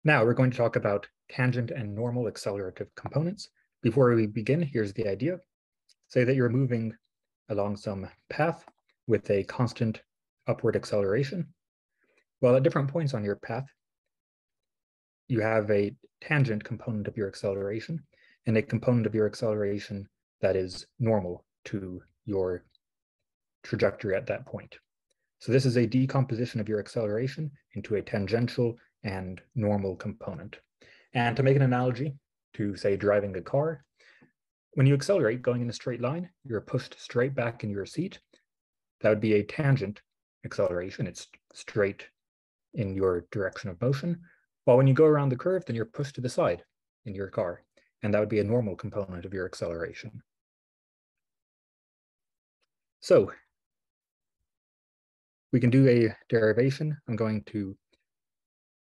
Now we're going to talk about tangent and normal accelerative components. Before we begin, here's the idea. Say that you're moving along some path with a constant upward acceleration. Well, at different points on your path, you have a tangent component of your acceleration and a component of your acceleration that is normal to your trajectory at that point. So this is a decomposition of your acceleration into a tangential and normal component. And to make an analogy to, say, driving a car, when you accelerate going in a straight line, you're pushed straight back in your seat. That would be a tangent acceleration. It's straight in your direction of motion. While when you go around the curve, then you're pushed to the side in your car. And that would be a normal component of your acceleration. So we can do a derivation. I'm going to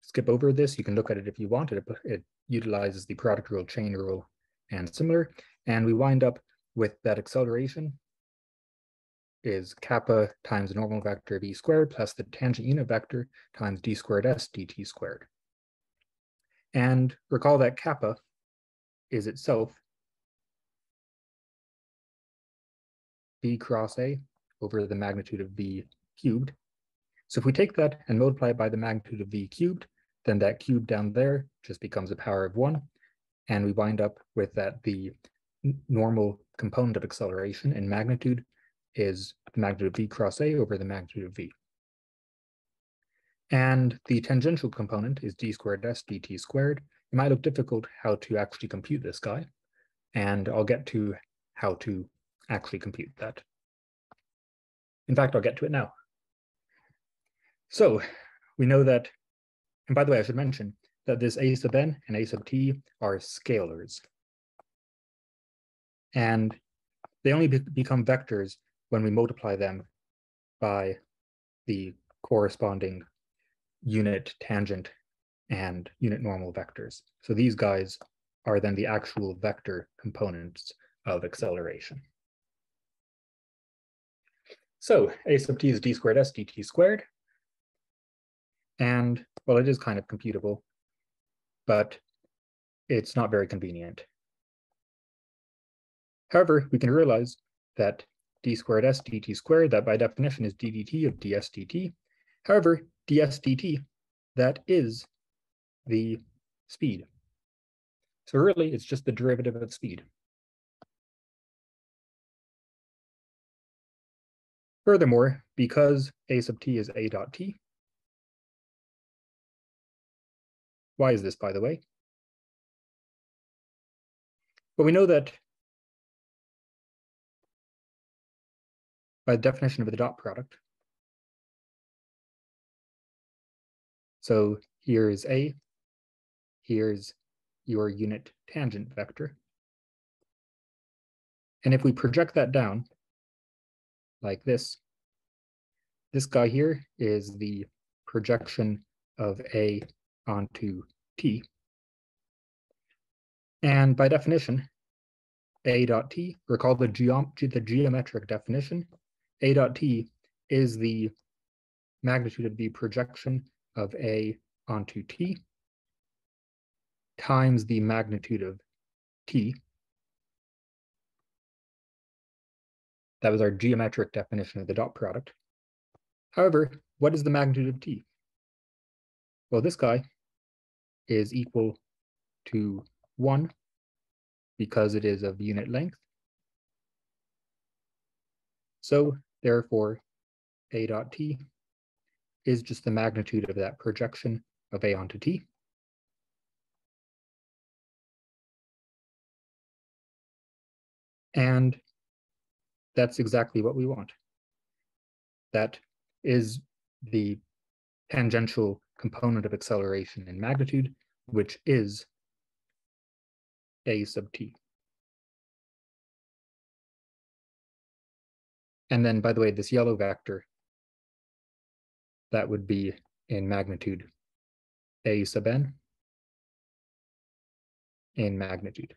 skip over this. You can look at it if you want. It utilizes the product rule, chain rule, and similar. And we wind up with that acceleration is kappa times the normal vector v squared plus the tangent unit vector times d squared s dt squared. And recall that kappa is itself v cross a over the magnitude of v cubed. So if we take that and multiply it by the magnitude of v cubed, then that cube down there just becomes a power of 1. And we wind up with that the normal component of acceleration in magnitude is the magnitude of v cross a over the magnitude of v. And the tangential component is d squared s dt squared. It might look difficult how to actually compute this guy, and I'll get to how to actually compute that. In fact, I'll get to it now. So we know that, and by the way, I should mention that this a sub n and a sub t are scalars. And they only become vectors when we multiply them by the corresponding unit tangent and unit normal vectors. So these guys are then the actual vector components of acceleration. So a sub t is d squared s dt squared. And, well, it is kind of computable, but it's not very convenient. However, we can realize that d squared s dt squared, that by definition is d dt of ds dt. However, ds dt, that is the speed. So really, it's just the derivative of speed. Furthermore, because a sub t is a dot t, why is this, by the way? Well, we know that by the definition of the dot product, so here's a, here's your unit tangent vector. And if we project that down like this guy here is the projection of a onto t. And by definition, a dot t, recall the geometric definition, a dot t is the magnitude of the projection of a onto t times the magnitude of t. That was our geometric definition of the dot product. However, what is the magnitude of t? Well, this guy is equal to 1 because it is of unit length. So therefore, a dot t is just the magnitude of that projection of a onto t. And that's exactly what we want. That is the tangential component of acceleration in magnitude, which is a sub t. And then, by the way, this yellow vector, that would be in magnitude a sub n in magnitude.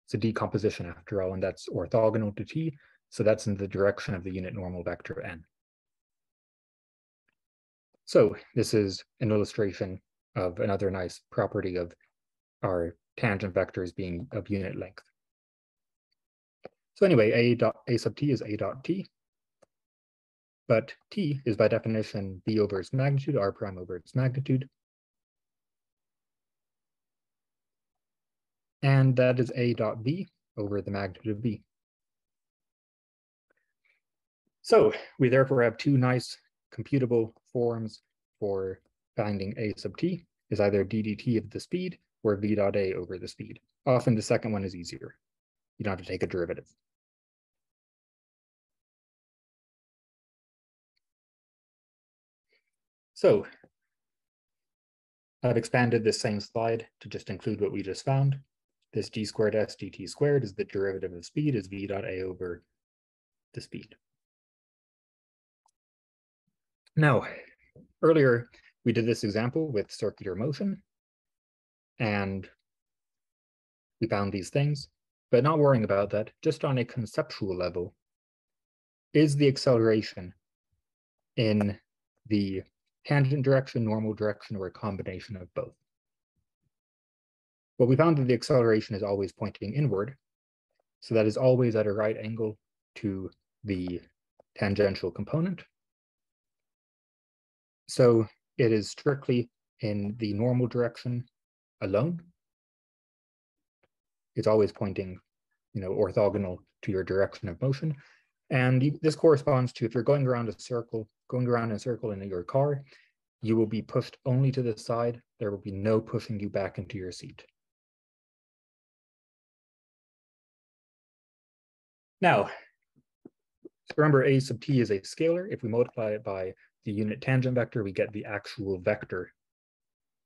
It's a decomposition after all, and that's orthogonal to t, so that's in the direction of the unit normal vector n. So this is an illustration of another nice property of our tangent vectors being of unit length. So anyway, a sub t is a dot t, but t is by definition b over its magnitude, r prime over its magnitude. And that is a dot b over the magnitude of b. So we therefore have two nice computable forms for finding a sub t is either d dt of the speed or v dot a over the speed. Often the second one is easier. You don't have to take a derivative. So I've expanded this same slide to just include what we just found. This g squared s dt squared is the derivative of speed is v dot a over the speed. Now, earlier we did this example with circular motion, and we found these things, but not worrying about that, just on a conceptual level, is the acceleration in the tangent direction, normal direction, or a combination of both? Well, we found that the acceleration is always pointing inward, so that is always at a right angle to the tangential component. So it is strictly in the normal direction alone. It's always pointing, orthogonal to your direction of motion. And this corresponds to if you're going around in a circle in your car, you will be pushed only to the side. There will be no pushing you back into your seat. Now, remember a sub t is a scalar. If we multiply it by the unit tangent vector, we get the actual vector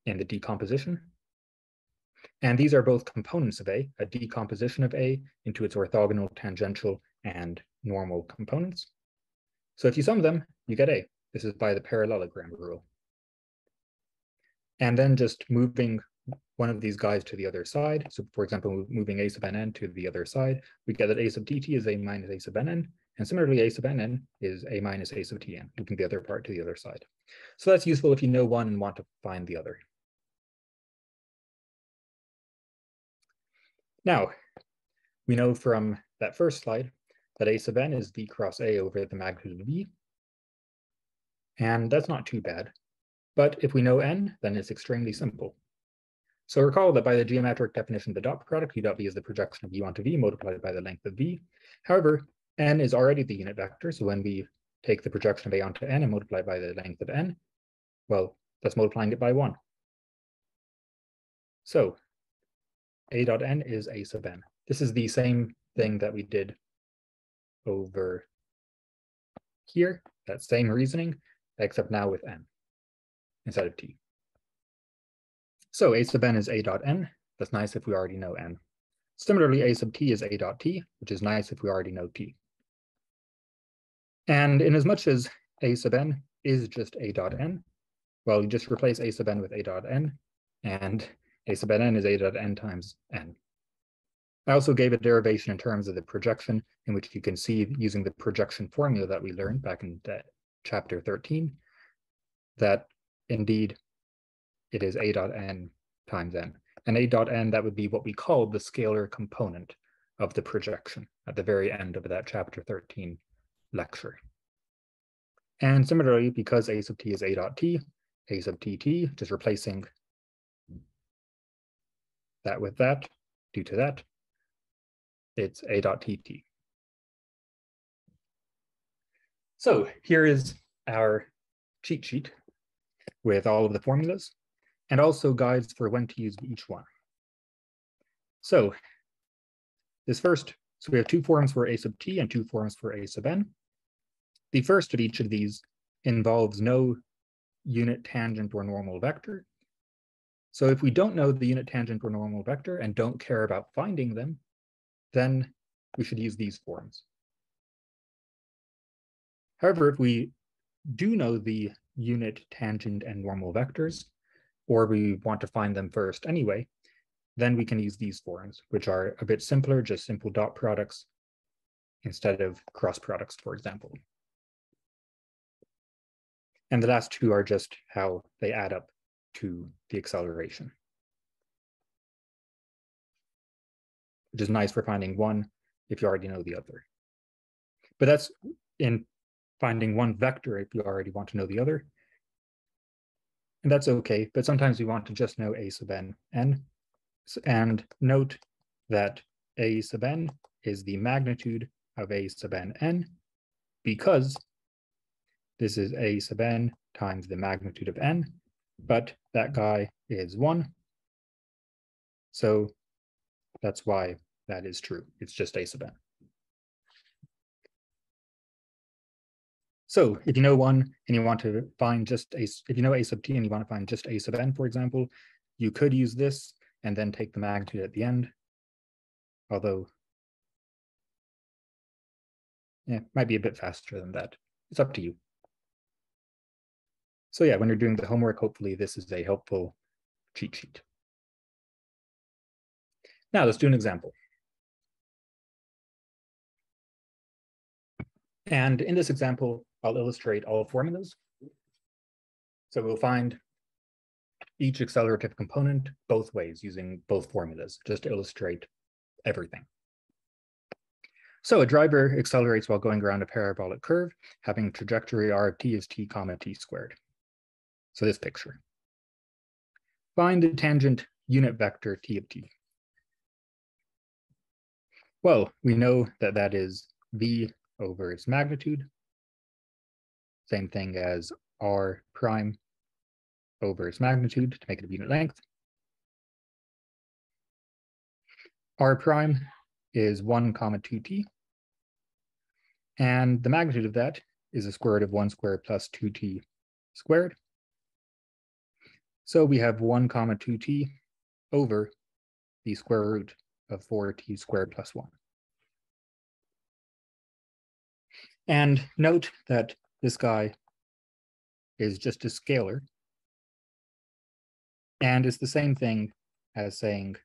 in the decomposition. And these are both components of a decomposition of a into its orthogonal, tangential, and normal components. So if you sum them, you get a. This is by the parallelogram rule. And then just moving one of these guys to the other side. So for example, moving a sub nn to the other side, we get that a sub dt is a minus a sub nn. And similarly, a sub nn is a minus a sub tn, moving the other part to the other side. So that's useful if you know one and want to find the other. Now, we know from that first slide that a sub n is v cross a over the magnitude of v. And that's not too bad. But if we know n, then it's extremely simple. So recall that by the geometric definition of the dot product, u dot v is the projection of u onto v multiplied by the length of v. However, n is already the unit vector. So when we take the projection of a onto n and multiply by the length of n, well, that's multiplying it by 1. So a dot n is a sub n. This is the same thing that we did over here, that same reasoning, except now with n instead of t. So a sub n is a dot n. That's nice if we already know n. Similarly, a sub t is a dot t, which is nice if we already know t. And in as much as a sub n is just a dot n, well, you just replace a sub n with a dot n, and a sub n is a dot n times n. I also gave a derivation in terms of the projection, in which you can see using the projection formula that we learned back in chapter 13, that indeed it is a dot n times n. And a dot n, that would be what we call the scalar component of the projection at the very end of that chapter 13 lecture. And similarly, because a sub t is a dot t, a sub tt, just replacing that with that, due to that, it's a dot tt. So here is our cheat sheet with all of the formulas and also guides for when to use each one. So we have two forms for a sub t and two forms for a sub n. The first of each of these involves no unit tangent or normal vector. So if we don't know the unit tangent or normal vector and don't care about finding them, then we should use these forms. However, if we do know the unit tangent and normal vectors, or we want to find them first anyway, then we can use these forms, which are a bit simpler, just simple dot products instead of cross products, for example. And the last two are just how they add up to the acceleration, which is nice for finding one if you already know the other. But that's in finding one vector if you already want to know the other. And that's okay, but sometimes we want to just know a sub n. And note that a sub n is the magnitude of a sub n, because this is a sub n times the magnitude of n, but that guy is 1. So that's why that is true. It's just a sub n. So if you know 1 and you want to find just if you know a sub t and you want to find just a sub n, for example, you could use this and then take the magnitude at the end. Although, yeah, it might be a bit faster than that. It's up to you. So yeah, when you're doing the homework, hopefully this is a helpful cheat sheet. Now let's do an example. And in this example, I'll illustrate all formulas. So we'll find each accelerative component both ways using both formulas, just to illustrate everything. So a driver accelerates while going around a parabolic curve, having trajectory r of t is t comma t squared. So this picture. Find the tangent unit vector t of t. Well, we know that that is v over its magnitude. Same thing as r prime over its magnitude to make it a unit length. R prime is 1 comma 2t. And the magnitude of that is the square root of 1 squared plus 2t squared. So we have 1 comma 2t over the square root of 4t squared plus 1. And note that this guy is just a scalar. And it's the same thing as saying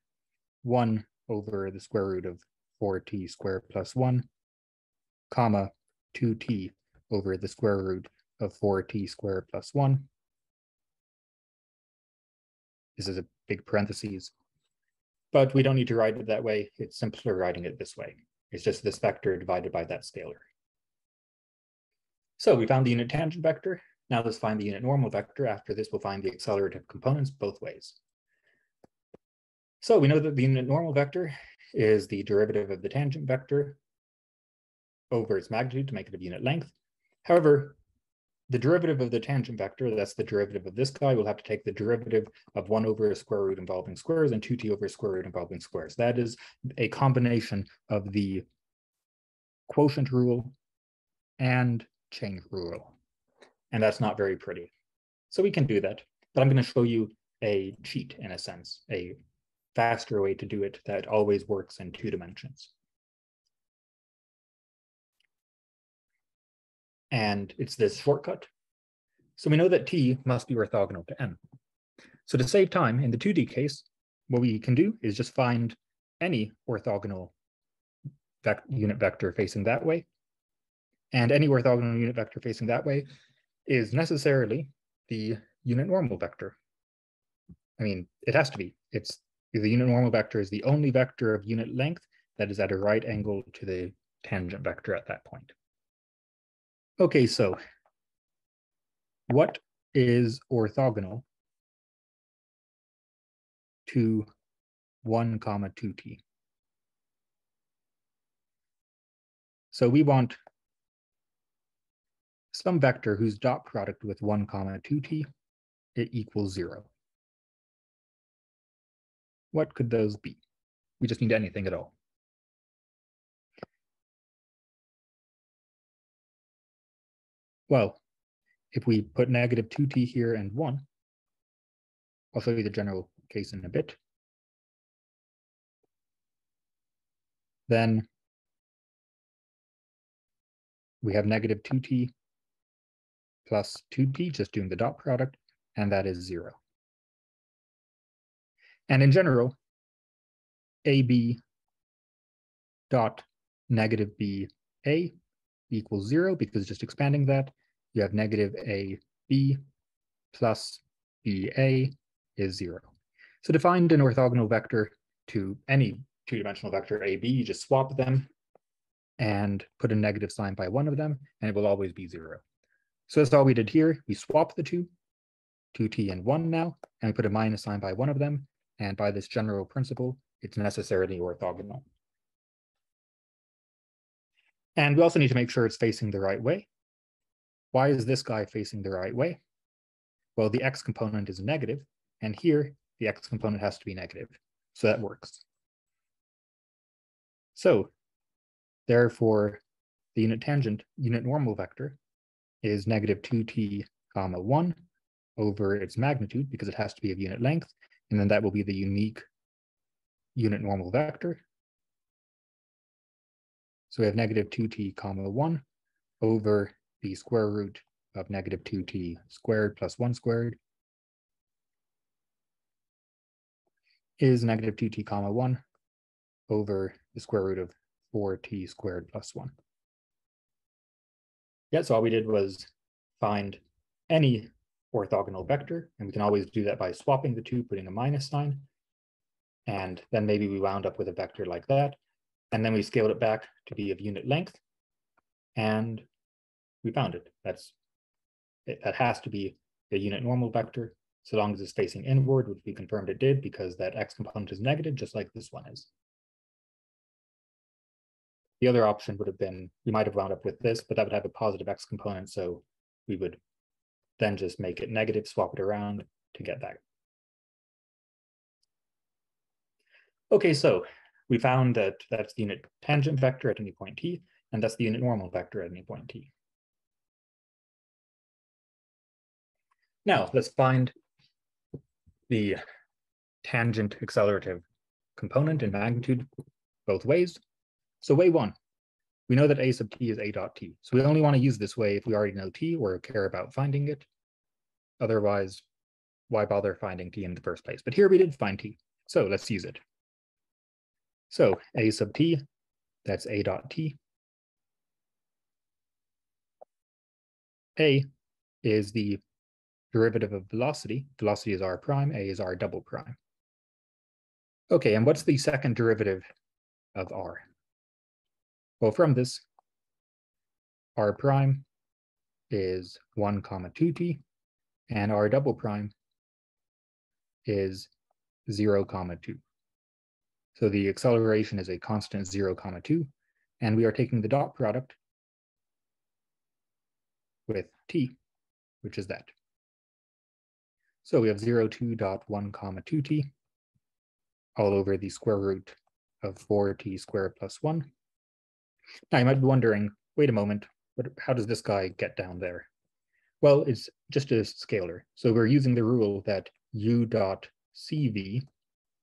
1 over the square root of 4t squared plus 1, comma 2t over the square root of 4t squared plus 1. This is a big parentheses, but we don't need to write it that way. It's simpler writing it this way. It's just this vector divided by that scalar. So we found the unit tangent vector. Now let's find the unit normal vector. After this, we'll find the accelerative components both ways. So we know that the unit normal vector is the derivative of the tangent vector over its magnitude to make it of unit length. However, the derivative of the tangent vector, that's the derivative of this guy, we'll have to take the derivative of 1 over a square root involving squares and 2t over a square root involving squares. That is a combination of the quotient rule and chain rule. And that's not very pretty. So we can do that, but I'm going to show you a cheat in a sense, a faster way to do it that always works in 2 dimensions. And it's this shortcut. So we know that t must be orthogonal to n. So to save time in the 2D case, what we can do is just find any orthogonal unit vector facing that way. And any orthogonal unit vector facing that way is necessarily the unit normal vector. I mean, it has to be. It's the unit normal vector is the only vector of unit length that is at a right angle to the tangent vector at that point. Okay, so what is orthogonal to 1 comma 2t? So we want some vector whose dot product with 1 comma 2t, it equals 0. What could those be? We just need anything at all. Well, if we put negative 2t here and 1, I'll show you the general case in a bit. Then we have negative 2t plus 2t, just doing the dot product, and that is 0. And in general, AB dot negative BA equals 0, because just expanding that, you have negative AB plus BA is 0. So to find an orthogonal vector to any two-dimensional vector AB, you just swap them and put a negative sign by one of them, and it will always be 0. So that's all we did here. We swapped the two 2t and 1 now, and we put a minus sign by one of them, and by this general principle, it's necessarily orthogonal. And we also need to make sure it's facing the right way. Why is this guy facing the right way? Well, the x component is negative, and here the x component has to be negative, so that works. So therefore, the unit tangent, unit normal vector is negative 2t comma 1 over its magnitude, because it has to be of unit length, and then that will be the unique unit normal vector. So we have negative 2t comma 1 over the square root of negative 2t squared plus 1 squared is negative 2t comma 1 over the square root of 4t squared plus 1. Yeah, so all we did was find any orthogonal vector, and we can always do that by swapping the two, putting a minus sign, and then maybe we wound up with a vector like that, and then we scaled it back to be of unit length, and we found it. That has to be a unit normal vector, so long as it's facing inward, which we confirmed it did, because that x component is negative, just like this one is. The other option would have been, we might have wound up with this, but that would have a positive x component, so we would then just make it negative, swap it around to get that. Okay, so we found that that's the unit tangent vector at any point t, and that's the unit normal vector at any point t. Now, let's find the tangent accelerative component in magnitude both ways. So way one, we know that a sub t is a dot t. So we only want to use this way if we already know t or care about finding it. Otherwise, why bother finding t in the first place? But here we did find t, so let's use it. So a sub t, that's a dot t. A is the derivative of velocity. Velocity is r prime, a is r double prime. Okay, and what's the second derivative of r? Well, from this, r prime is 1 comma 2t, and r double prime is 0 comma 2. So the acceleration is a constant 0 comma 2, and we are taking the dot product with t, which is that. So we have 0, 2 dot 1 comma 2t all over the square root of 4t squared plus 1. Now you might be wondering, wait a moment, how does this guy get down there? Well, it's just a scalar. So we're using the rule that u dot cv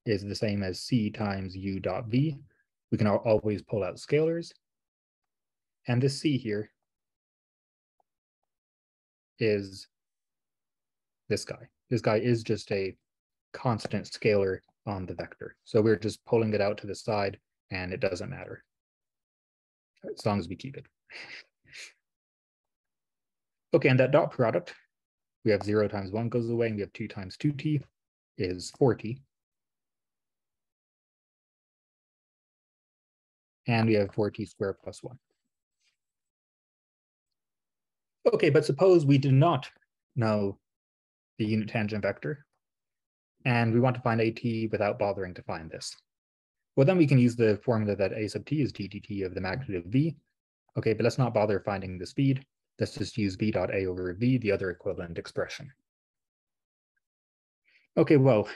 is the same as c times u dot v. We can always pull out scalars. And this c here is this guy. This guy is just a constant scalar on the vector. So we're just pulling it out to the side, and it doesn't matter, as long as we keep it. Okay, and that dot product, we have 0 times 1 goes away, and we have 2 times 2t is 4t. And we have 4t squared plus 1. Okay, but suppose we do not know the unit tangent vector, and we want to find at without bothering to find this. Well, then we can use the formula that a sub t is d dt of the magnitude of v. Okay, but let's not bother finding the speed. Let's just use v dot a over v, the other equivalent expression. Okay, well,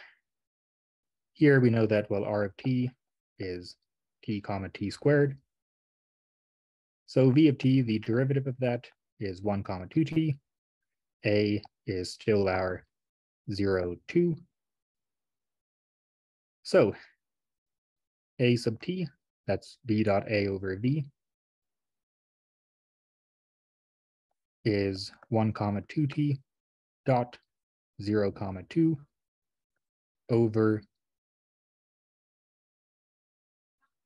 here we know that, well, r of t is t comma t squared. So v of t, the derivative of that is 1 comma 2t. A is still our 0, 2. So a sub t, that's v dot a over v, is 1 comma 2t dot 0 comma 2 over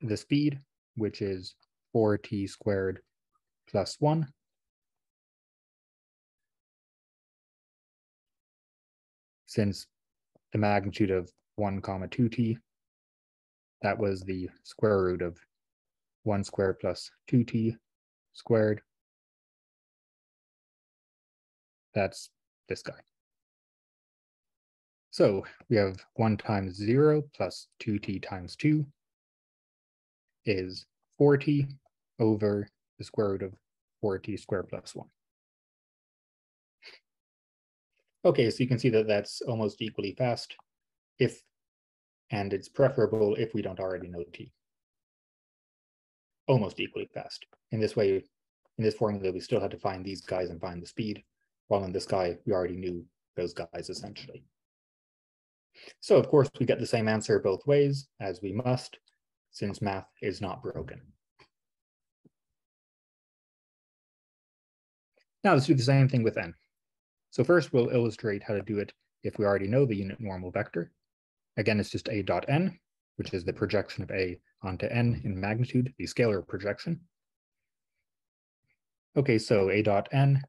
the speed, which is 4t squared plus 1. Since the magnitude of 1 comma 2t. That was the square root of 1 squared plus 2t squared. That's this guy. So we have 1 times 0 plus 2t times 2 is 4t over the square root of 4t squared plus 1. Okay, so you can see that that's almost equally fast and it's preferable if we don't already know t. Almost equally fast. In this way, in this formula, we still had to find these guys and find the speed, while in this guy, we already knew those guys essentially. So of course, we get the same answer both ways, as we must, since math is not broken. Now let's do the same thing with n. So first, we'll illustrate how to do it if we already know the unit normal vector. Again, it's just a dot n, which is the projection of a onto n in magnitude, the scalar projection. Okay, so a dot n,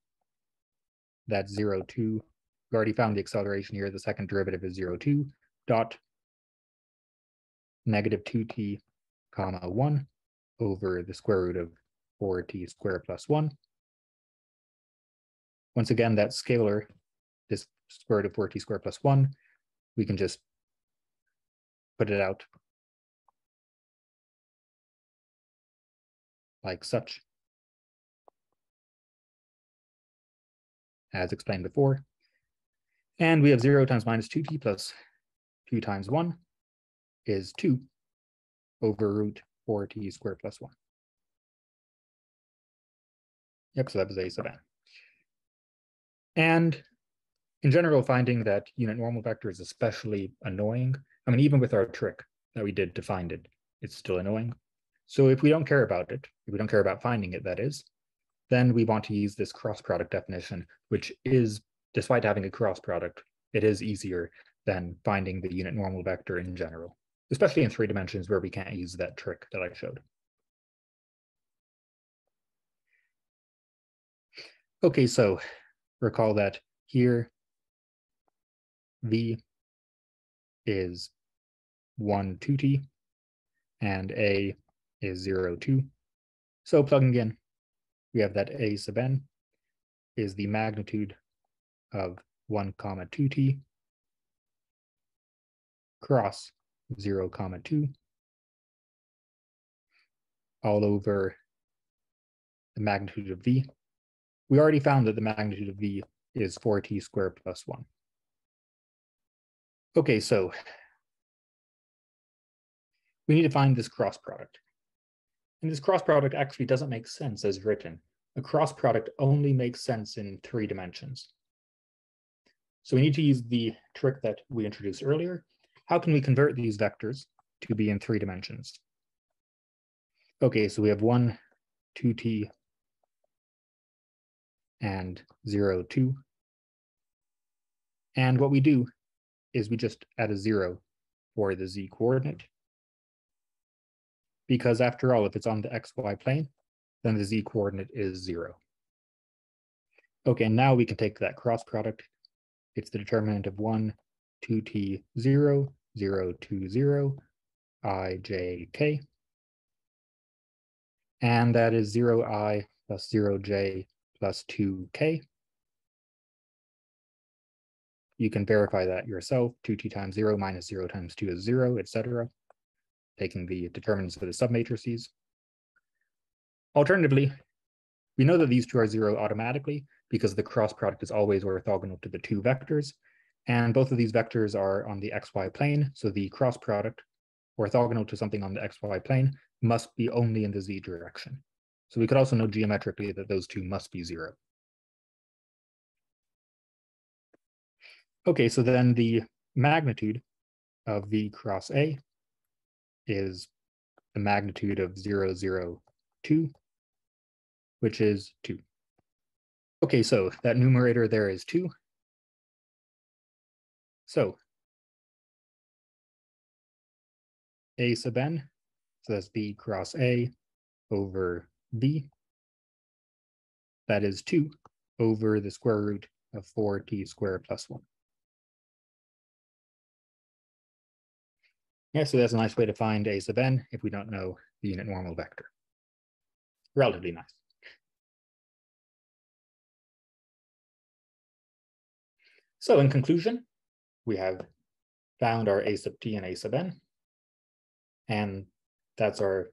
that's 0, 2. We already found the acceleration here. The second derivative is 0, 2 dot negative 2t comma 1 over the square root of 4t squared plus 1. Once again, that scalar, this square root of 4t squared plus 1, we can just put it out like such, as explained before. And we have 0 times minus 2t plus 2 times 1 is 2 over root 4t squared plus 1. Yep, so that was a sub n. And in general, finding that unit normal vector is especially annoying. I mean, even with our trick that we did to find it, it's still annoying. So if we don't care about it, if we don't care about finding it, that is, then we want to use this cross product definition, which is, despite having a cross product, it is easier than finding the unit normal vector in general, especially in 3 dimensions where we can't use that trick that I showed. Okay, so recall that here v is 1, 2t, and a is 0, 2. So plugging in, we have that a sub n is the magnitude of 1 comma 2t cross 0 comma 2 all over the magnitude of v. We already found that the magnitude of v is 4t squared plus 1. Okay, so we need to find this cross product. And this cross product actually doesn't make sense as written. A cross product only makes sense in 3 dimensions. So we need to use the trick that we introduced earlier. How can we convert these vectors to be in 3 dimensions? Okay, so we have 1, 2t, and 0, 2. And what we do is we just add a 0 for the z coordinate. Because after all, if it's on the xy plane, then the z coordinate is 0. Okay, now we can take that cross product. It's the determinant of 1, 2t, 0, 0, 2, 0, I, j, k. And that is 0i plus 0j plus 2k. You can verify that yourself. 2t times 0 minus 0 times 2 is 0, etc. Taking the determinants of the submatrices. Alternatively, we know that these two are 0 automatically because the cross product is always orthogonal to the 2 vectors. And both of these vectors are on the xy plane. So the cross product, orthogonal to something on the xy plane, must be only in the z direction. So we could also know geometrically that those two must be 0. Okay, so then the magnitude of v cross a is the magnitude of 0, 0, 2, which is 2. Okay, so that numerator there is 2. So a sub n, so that's v cross a over v. That is 2 over the square root of 4t squared plus 1. Yeah, so that's a nice way to find a sub n if we don't know the unit normal vector. Relatively nice. So in conclusion, we have found our a sub t and a sub n, and that's our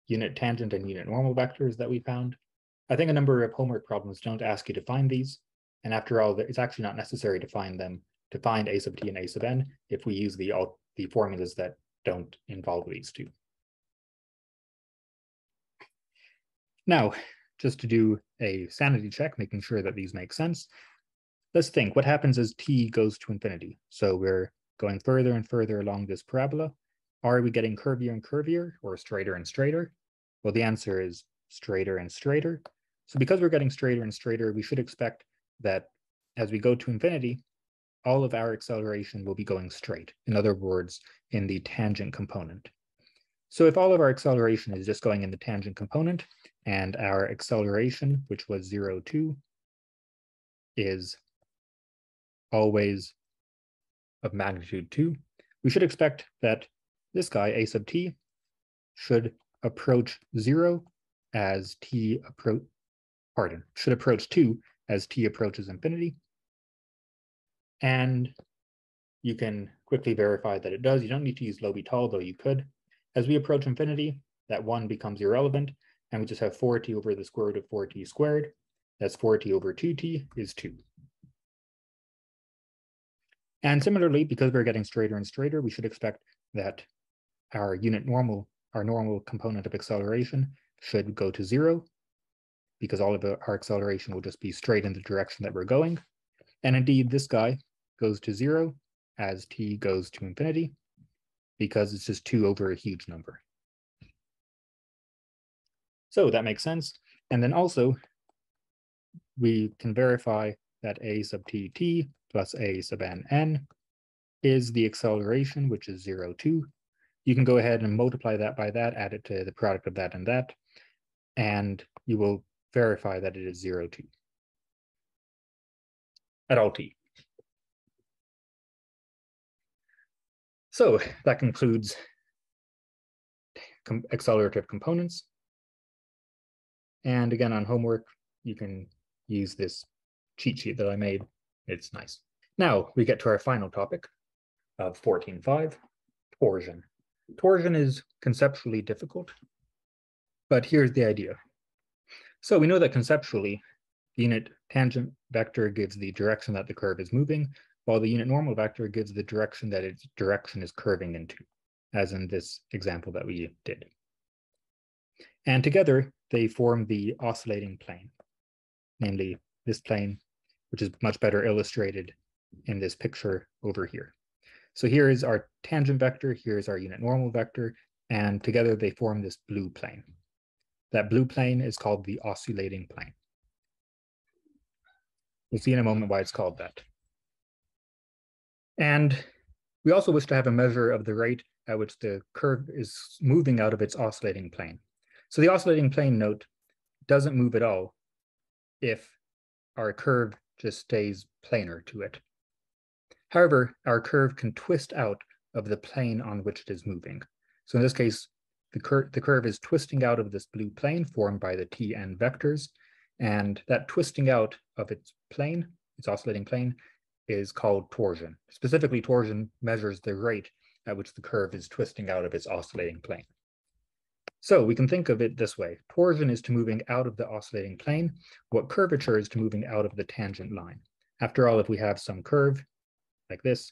unit tangent and unit normal vectors that we found. I think a number of homework problems don't ask you to find these, and after all, it's actually not necessary to find them to find a sub t and a sub n if we use the formulas that don't involve these two. Now, just to do a sanity check, making sure that these make sense, let's think, what happens as t goes to infinity? So we're going further and further along this parabola. Are we getting curvier and curvier, or straighter and straighter? Well, the answer is straighter and straighter. So because we're getting straighter and straighter, we should expect that as we go to infinity, all of our acceleration will be going straight. In other words, in the tangent component. So if all of our acceleration is just going in the tangent component, and our acceleration, which was 0, 2, is always of magnitude 2, we should expect that this guy, a sub t, should approach 0 as t should approach 2 as t approaches infinity. And you can quickly verify that it does. You don't need to use L'Hopital, though you could. As we approach infinity, that 1 becomes irrelevant, and we just have 4t over the square root of 4t squared. That's 4t over 2t is 2. And similarly, because we're getting straighter and straighter, we should expect that our normal component of acceleration should go to 0, because all of our acceleration will just be straight in the direction that we're going. And indeed, this guy goes to 0 as t goes to infinity, because it's just 2 over a huge number. So that makes sense. And then also, we can verify that a sub t plus a sub n is the acceleration, which is 0, 2. You can go ahead and multiply that by that, add it to the product of that, and you will verify that it is 0, 2 at all t. So that concludes accelerative components. And again, on homework, you can use this cheat sheet that I made. It's nice. Now we get to our final topic of 14.5, torsion. Torsion is conceptually difficult, but here's the idea. So we know that conceptually, the unit tangent vector gives the direction that the curve is moving, while the unit normal vector gives the direction that its direction is curving into, as in this example that we did. And together, they form the oscillating plane, namely this plane, which is much better illustrated in this picture over here. So here is our tangent vector, here is our unit normal vector, and together they form this blue plane. That blue plane is called the oscillating plane. We'll see in a moment why it's called that. And we also wish to have a measure of the rate at which the curve is moving out of its oscillating plane. So the oscillating plane, note, doesn't move at all if our curve just stays planar to it. However, our curve can twist out of the plane on which it is moving. So in this case, the curve is twisting out of this blue plane formed by the Tn vectors, and that twisting out of its plane, its oscillating plane, is called torsion. Specifically, torsion measures the rate at which the curve is twisting out of its oscillating plane. So we can think of it this way. Torsion is to moving out of the oscillating plane, what curvature is to moving out of the tangent line. After all, if we have some curve like this,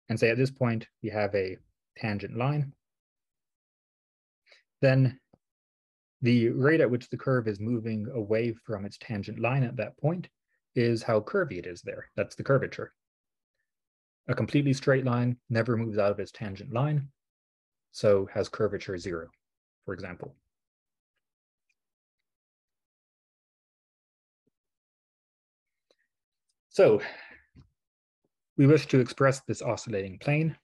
and say at this point we have a tangent line, then the rate at which the curve is moving away from its tangent line at that point is how curvy it is there. That's the curvature. A completely straight line never moves out of its tangent line, so has curvature 0, for example. So we wish to express this oscillating plane,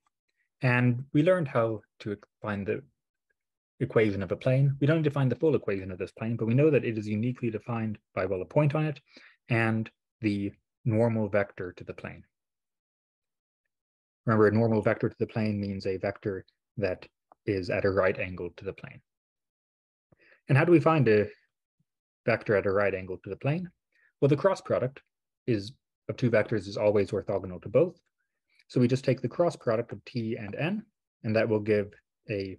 and we learned how to find the equation of a plane. We don't need to find the full equation of this plane, but we know that it is uniquely defined by, well, a point on it and the normal vector to the plane. Remember, a normal vector to the plane means a vector that is at a right angle to the plane. And how do we find a vector at a right angle to the plane? Well, the cross product of two vectors is always orthogonal to both. So we just take the cross product of t and n, and that will give a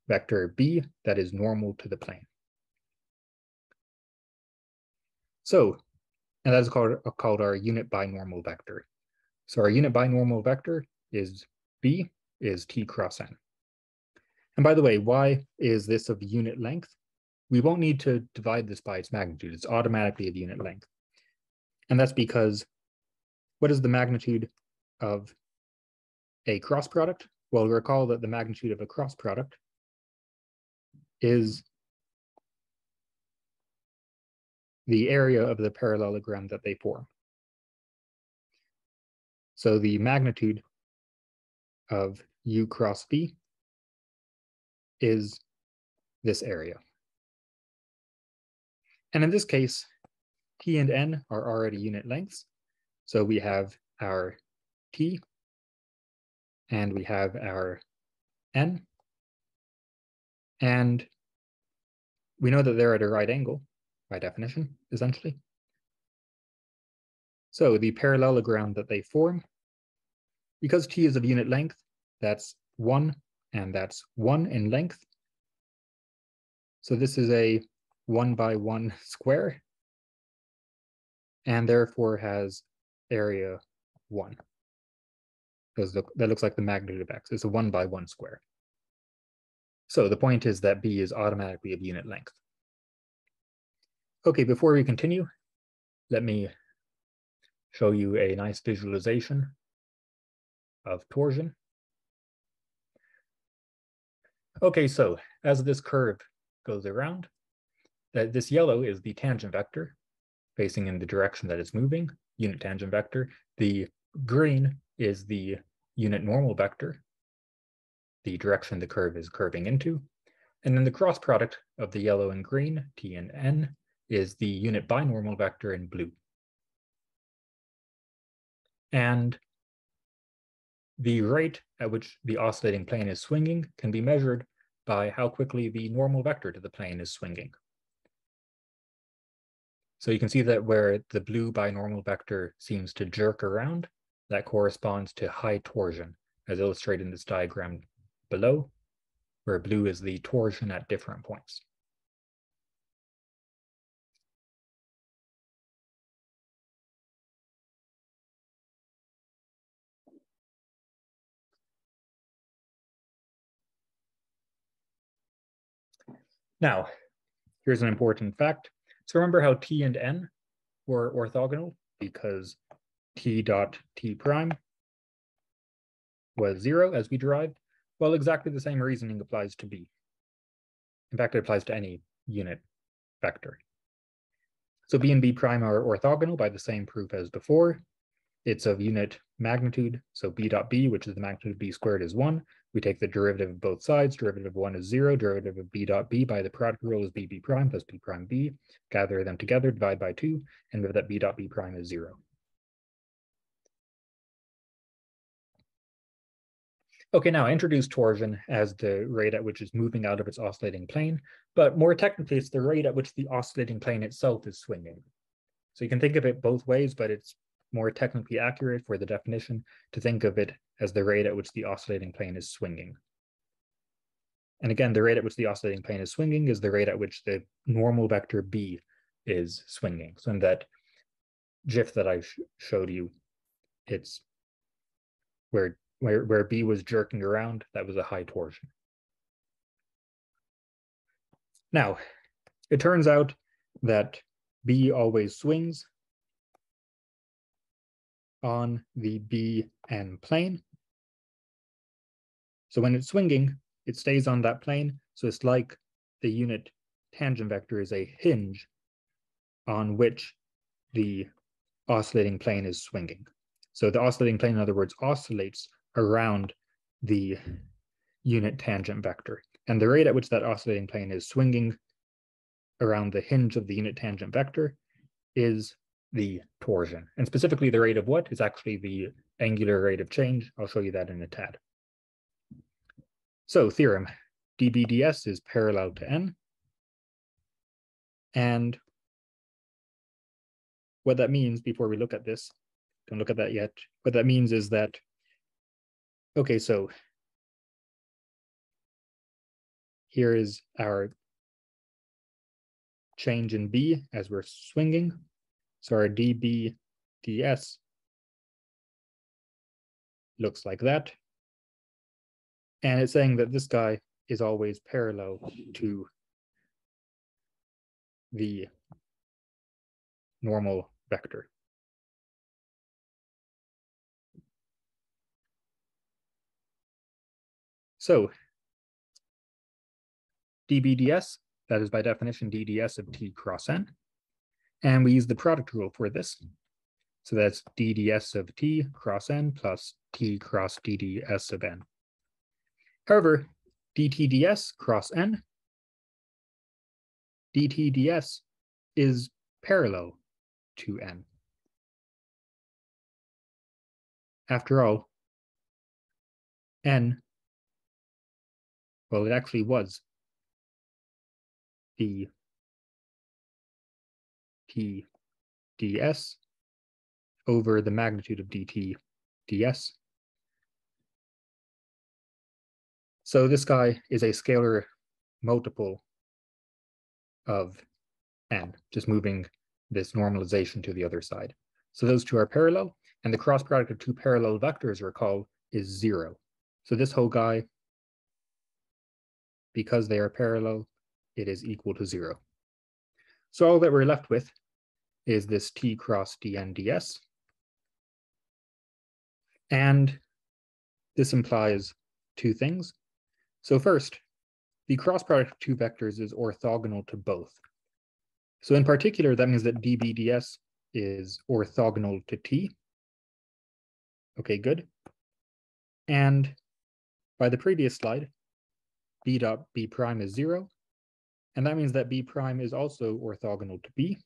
vector b that is normal to the plane. So, and that is called our unit binormal vector. So our unit binormal vector is b is t cross n. And by the way, why is this of unit length? We won't need to divide this by its magnitude. It's automatically of unit length. And that's because what is the magnitude of a cross product? Well, recall that the magnitude of a cross product is the area of the parallelogram that they form. So the magnitude of u cross v is this area. And in this case, t and n are already unit lengths. So we have our t and we have our n. And we know that they're at a right angle by definition, essentially. So the parallelogram that they form, because t is of unit length, that's 1 and that's 1 in length. So this is a 1 by 1 square, and therefore has area 1. Because that looks like the magnitude of x. It's a 1 by 1 square. So the point is that b is automatically of unit length. Okay, before we continue, let me show you a nice visualization of torsion. Okay, so as this curve goes around, this yellow is the tangent vector facing in the direction that it's moving, unit tangent vector. The green is the unit normal vector, the direction the curve is curving into. And then the cross product of the yellow and green, t and n, is the unit binormal vector in blue. And the rate at which the oscillating plane is swinging can be measured by how quickly the normal vector to the plane is swinging. So you can see that where the blue binormal vector seems to jerk around, that corresponds to high torsion, as illustrated in this diagram below, where blue is the torsion at different points. Now, here's an important fact. So remember how t and n were orthogonal because t dot t prime was 0 as we derived? Well, exactly the same reasoning applies to b. In fact, it applies to any unit vector. So b and b prime are orthogonal by the same proof as before. It's of unit magnitude, so b dot b, which is the magnitude of b squared, is 1. We take the derivative of both sides. Derivative of 1 is 0. Derivative of b dot b by the product rule is b prime plus b prime b. Gather them together, divide by 2, and we have that b dot b prime is 0. Okay, now I introduced torsion as the rate at which it's moving out of its oscillating plane, but more technically, it's the rate at which the oscillating plane itself is swinging. So you can think of it both ways, but it's more technically accurate for the definition to think of it as the rate at which the oscillating plane is swinging. And again, the rate at which the oscillating plane is swinging is the rate at which the normal vector b is swinging. So in that GIF that I showed you, it's where b was jerking around, that was a high torsion. Now, it turns out that b always swings on the bn plane. So when it's swinging, it stays on that plane. So it's like the unit tangent vector is a hinge on which the oscillating plane is swinging. So the oscillating plane, in other words, oscillates around the unit tangent vector. And the rate at which that oscillating plane is swinging around the hinge of the unit tangent vector is the torsion. And specifically the rate of what is actually the angular rate of change. I'll show you that in a tad. So theorem, dBds is parallel to n. And what that means, before we look at this, don't look at that yet. What that means is that, okay, so here is our change in b as we're swinging. So our dBds looks like that. And it's saying that this guy is always parallel to the normal vector. So dBds, that is by definition dds of t cross n. And we use the product rule for this. So that's dds of t cross n plus t cross dds of n. However, dTds cross n, dTds is parallel to n. After all, n, well, it actually was the dTds over the magnitude of dTds. So this guy is a scalar multiple of n, just moving this normalization to the other side. So those two are parallel, and the cross product of two parallel vectors, recall, is 0. So this whole guy, because they are parallel, it is equal to 0. So all that we're left with is this t cross dn ds. And this implies two things. So first, the cross product of two vectors is orthogonal to both. So in particular, that means that dBds is orthogonal to t. Okay, good. And by the previous slide, b dot b prime is 0. And that means that b prime is also orthogonal to b.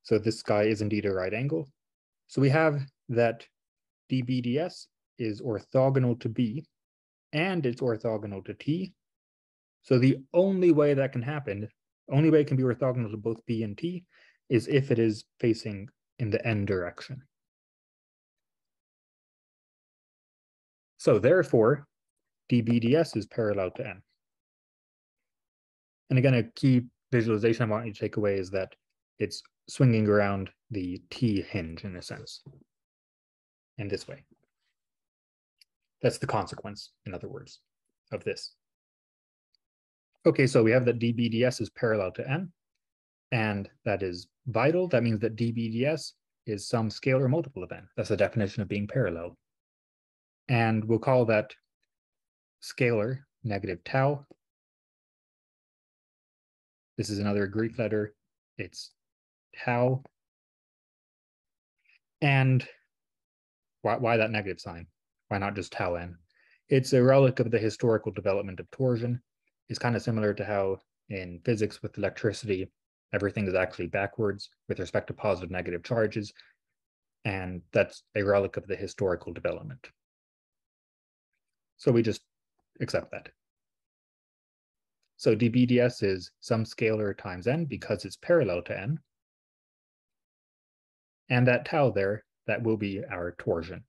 So this guy is indeed a right angle. So we have that dBds is orthogonal to b, and it's orthogonal to t. So the only way that can happen, only way it can be orthogonal to both b and t, is if it is facing in the n direction. So therefore, dBds is parallel to n. And again, a key visualization I want you to take away is that it's swinging around the t hinge in a sense, in this way. That's the consequence, in other words, of this. Okay, so we have that dBds is parallel to n, and that is vital. That means that dBds is some scalar multiple of n. That's the definition of being parallel. And we'll call that scalar negative tau. This is another Greek letter. It's tau. And why that negative sign? Why not just tau n? It's a relic of the historical development of torsion. It's kind of similar to how in physics with electricity, everything is actually backwards with respect to positive negative charges. And that's a relic of the historical development. So we just accept that. So dBds is some scalar times n because it's parallel to n. And that tau there, that will be our torsion.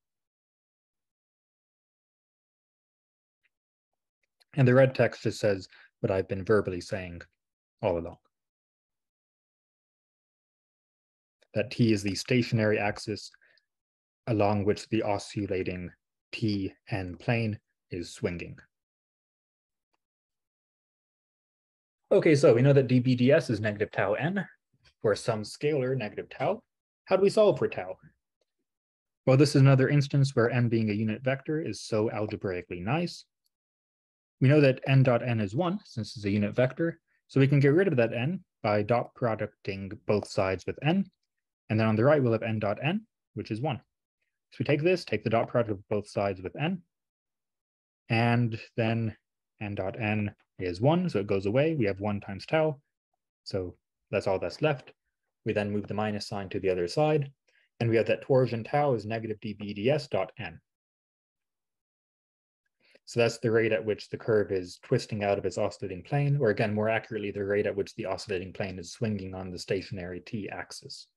And the red text just says what I've been verbally saying all along. That t is the stationary axis along which the oscillating T-n plane is swinging. Okay, so we know that dBds is negative tau n for some scalar negative tau. How do we solve for tau? Well, this is another instance where n being a unit vector is so algebraically nice. We know that n dot n is 1, since it's a unit vector, so we can get rid of that n by dot producting both sides with n. And then on the right, we'll have n dot n, which is 1. So we take this, take the dot product of both sides with n, and then n dot n is 1, so it goes away. We have 1 times tau, so that's all that's left. We then move the minus sign to the other side, And we have that torsion tau is negative dBds dot n. So that's the rate at which the curve is twisting out of its oscillating plane, or again, more accurately, the rate at which the oscillating plane is swinging on the stationary t-axis.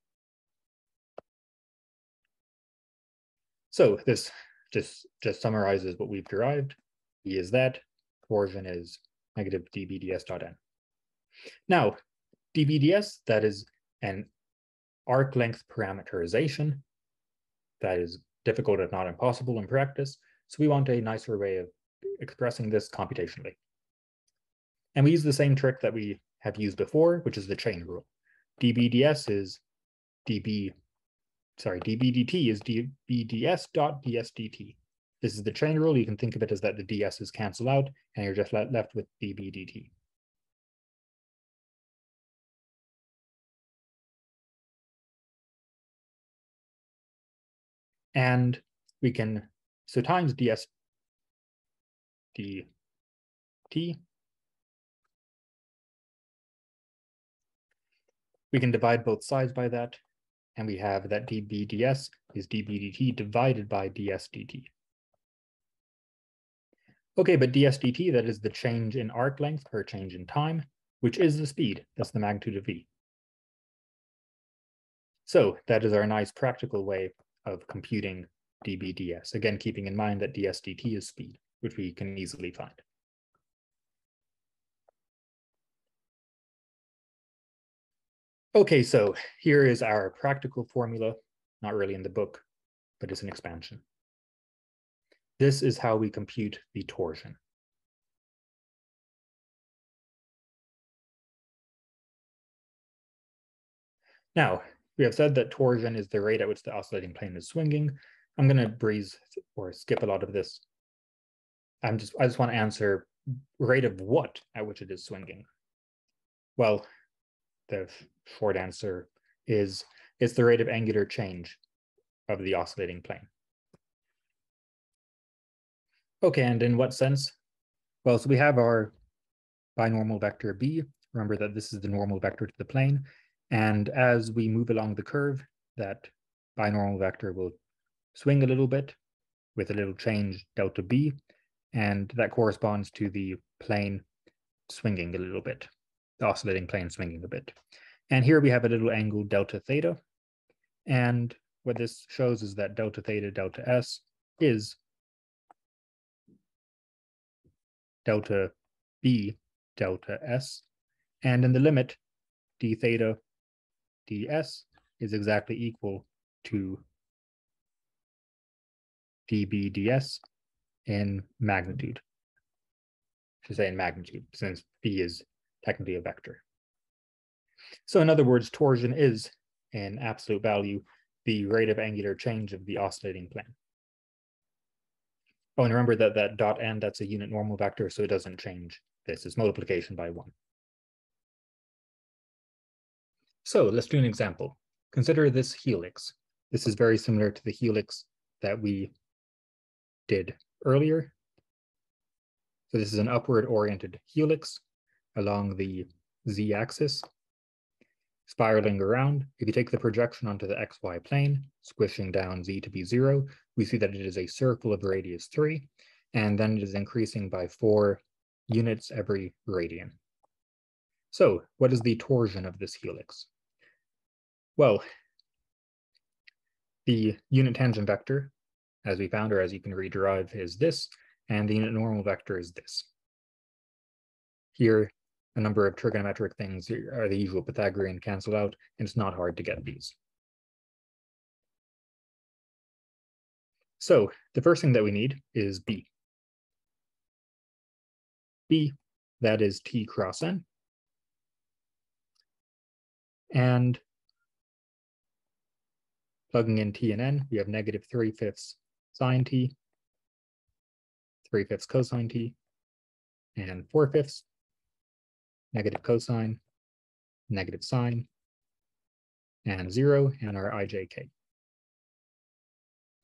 So this just summarizes what we've derived. E is that, torsion is negative dBds dot n. Now, dBds, that is an arc length parameterization that is difficult if not impossible in practice. So we want a nicer way of expressing this computationally. And we use the same trick that we have used before, which is the chain rule. dBds is dBdt is dBds dot dsdt. This is the chain rule. You can think of it as that the ds's cancel out, and you're just left with dBdt. And we can, so times ds dt, we can divide both sides by that, and we have that dBds is dBdt divided by ds dt. Okay, but ds dt, that is the change in arc length per change in time, which is the speed. That's the magnitude of v. So that is our nice practical way of computing dBds. Again, keeping in mind that ds dt is speed, which we can easily find. Okay, so here is our practical formula, not really in the book, but it's an expansion. This is how we compute the torsion. Now, we have said that torsion is the rate at which the oscillating plane is swinging. I'm going to breeze or skip a lot of this. I just want to answer rate of what at which it is swinging. Well, the short answer is it's the rate of angular change of the oscillating plane. Okay, and in what sense? Well, so we have our binormal vector b. Remember that this is the normal vector to the plane. And as we move along the curve, that binormal vector will swing a little bit with a little change delta b, and that corresponds to the plane swinging a little bit, the oscillating plane swinging a bit. And here we have a little angle delta theta. And what this shows is that delta theta delta s is delta b delta s. And in the limit, d theta ds is exactly equal to dB ds in magnitude. I should say in magnitude, since b is technically a vector. So in other words, torsion is, in absolute value, the rate of angular change of the oscillating plane. Oh, and remember that that dot n, that's a unit normal vector, so it doesn't change this. It's multiplication by 1. So let's do an example. Consider this helix. This is very similar to the helix that we did earlier. So this is an upward-oriented helix along the z-axis, spiraling around. If you take the projection onto the xy plane, squishing down z to be 0, we see that it is a circle of radius 3, and then it is increasing by 4 units every radian. So what is the torsion of this helix? Well, the unit tangent vector, as we found, or as you can rederive, is this, and the unit normal vector is this. Here, a number of trigonometric things are the usual Pythagorean cancel out, and it's not hard to get these. So the first thing that we need is b. B, that is t cross n. And plugging in t and n, we have negative 3/5 sine t, 3/5 cosine t, and 4/5 negative cosine, negative sine, and 0, and our ijk.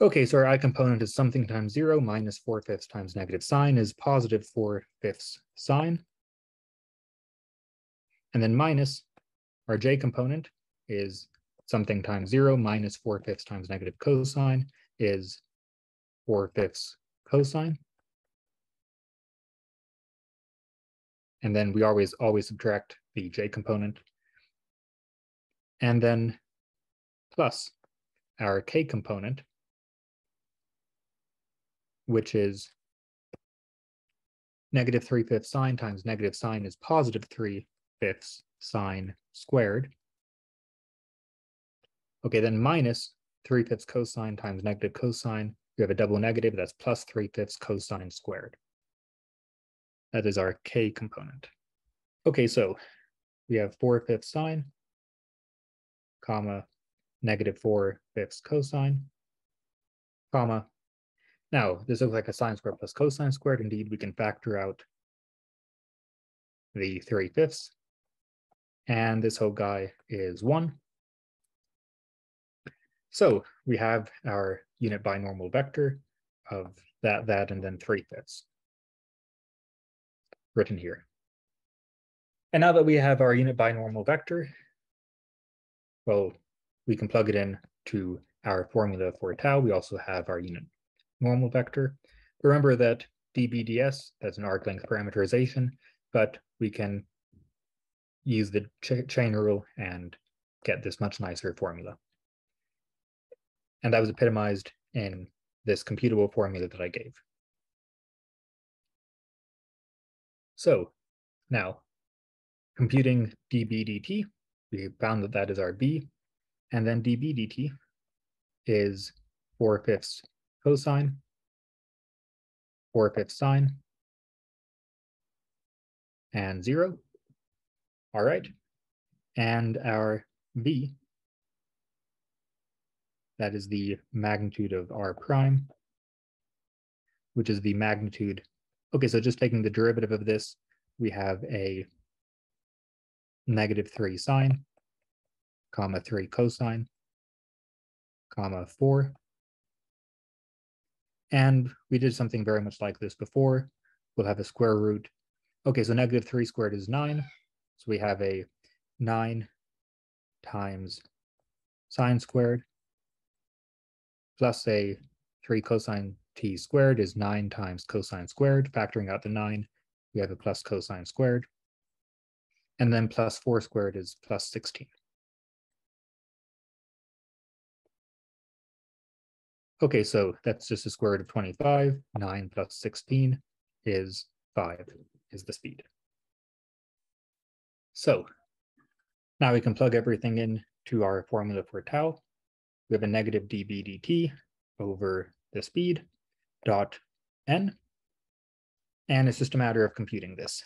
Okay, so our I component is something times 0 minus 4/5 times negative sine is positive 4/5 sine. And then minus our j component is something times 0 minus 4/5 times negative cosine is 4/5 cosine. And then we always subtract the j component. And then plus our k component, which is negative 3/5 sine times negative sine is positive 3/5 sine squared. Okay, then minus 3/5 cosine times negative cosine. We have a double negative, that's plus 3/5 cosine squared. That is our k component. Okay, so we have 4/5 sine, comma, negative 4/5 cosine, comma. Now, this looks like a sine squared plus cosine squared. Indeed, we can factor out the 3/5, and this whole guy is 1. So we have our unit binormal vector of that, and then 3/5 written here. And now that we have our unit binormal vector, well, we can plug it in to our formula for tau. We also have our unit normal vector. Remember that dBds, that's an arc length parameterization, but we can use the chain rule and get this much nicer formula. And that was epitomized in this computable formula that I gave. So now, computing dB dt, we found that that is our b, and then dB dt is 4/5 cosine, 4/5 sine, and 0. All right. And our b, that is the magnitude of r prime, which is the magnitude. Okay, so just taking the derivative of this, we have a negative 3 sine, comma 3 cosine, comma 4. And we did something very much like this before. We'll have a square root. Okay, so negative 3 squared is 9. So we have a 9 times sine squared plus a 3 cosine t squared is 9 times cosine squared. Factoring out the 9, we have a plus cosine squared. And then plus 4 squared is plus 16. Okay, so that's just the square root of 25. 9 plus 16 is 5, is the speed. So now we can plug everything in to our formula for tau. We have a negative dB dt over the speed dot n, and it's just a matter of computing this.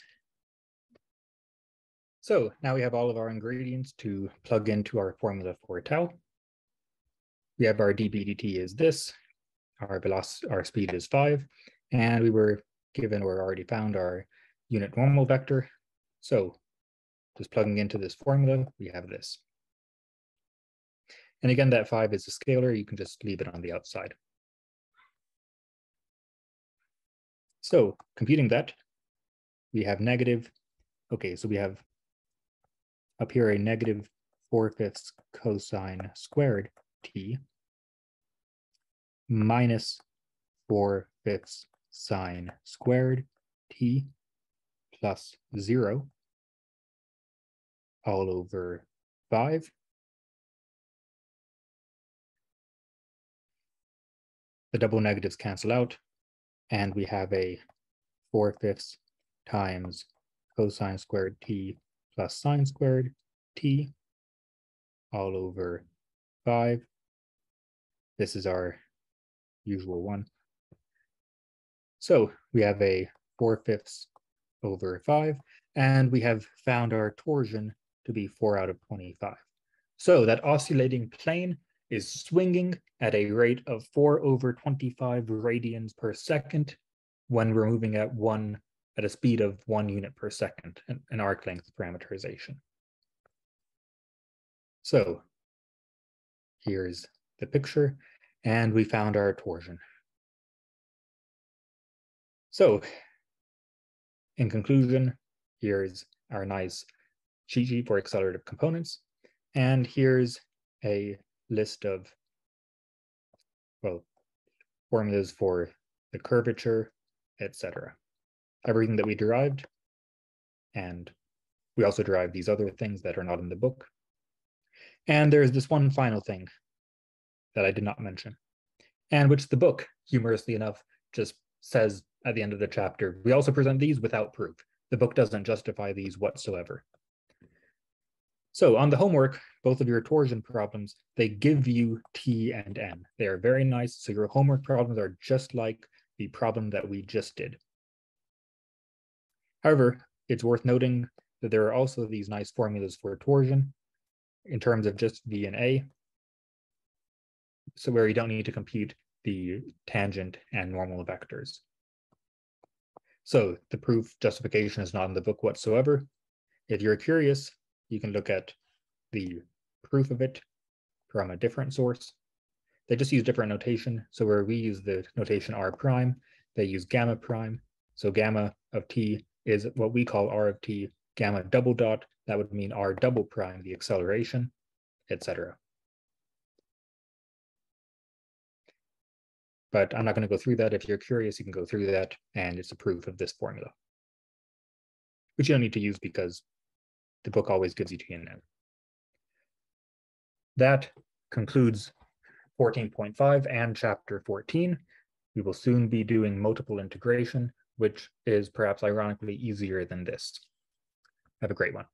So now we have all of our ingredients to plug into our formula for tau. We have our dB dt is this, our speed is 5, and we were given or already found our unit normal vector. So just plugging into this formula, we have this. And again, that 5 is a scalar. You can just leave it on the outside. So computing that, we have negative, okay, so we have up here a negative 4/5 cosine squared t minus 4/5 sine squared t plus 0 all over 5. The double negatives cancel out, and we have a 4/5 times cosine squared t plus sine squared t all over 5. This is our usual one. So we have a 4/5 over 5, and we have found our torsion to be 4 out of 25. So that oscillating plane is swinging at a rate of 4 over 25 radians per second when we're moving at a speed of 1 unit per second, an arc length parameterization. So here's the picture, and we found our torsion. So in conclusion, here's our nice cheat sheet for accelerative components, and here's a list of, well, formulas for the curvature, etc. Everything that we derived, and we also derived these other things that are not in the book. And there's this one final thing that I did not mention, and which the book, humorously enough, just says at the end of the chapter. We also present these without proof. The book doesn't justify these whatsoever. So on the homework, both of your torsion problems, they give you T and N. They are very nice. So your homework problems are just like the problem that we just did. However, it's worth noting that there are also these nice formulas for torsion in terms of just V and A. So where you don't need to compute the tangent and normal vectors. So the proof justification is not in the book whatsoever. If you're curious, you can look at the proof of it from a different source. They just use different notation. So where we use the notation R prime, they use gamma prime. So gamma of T is what we call R of T. Gamma double dot, that would mean R double prime, the acceleration, etc. But I'm not going to go through that. If you're curious, you can go through that, and it's a proof of this formula, which you don't need to use because the book always gives you T and N. That concludes 14.5 and chapter 14. We will soon be doing multiple integration, which is perhaps ironically easier than this. Have a great one.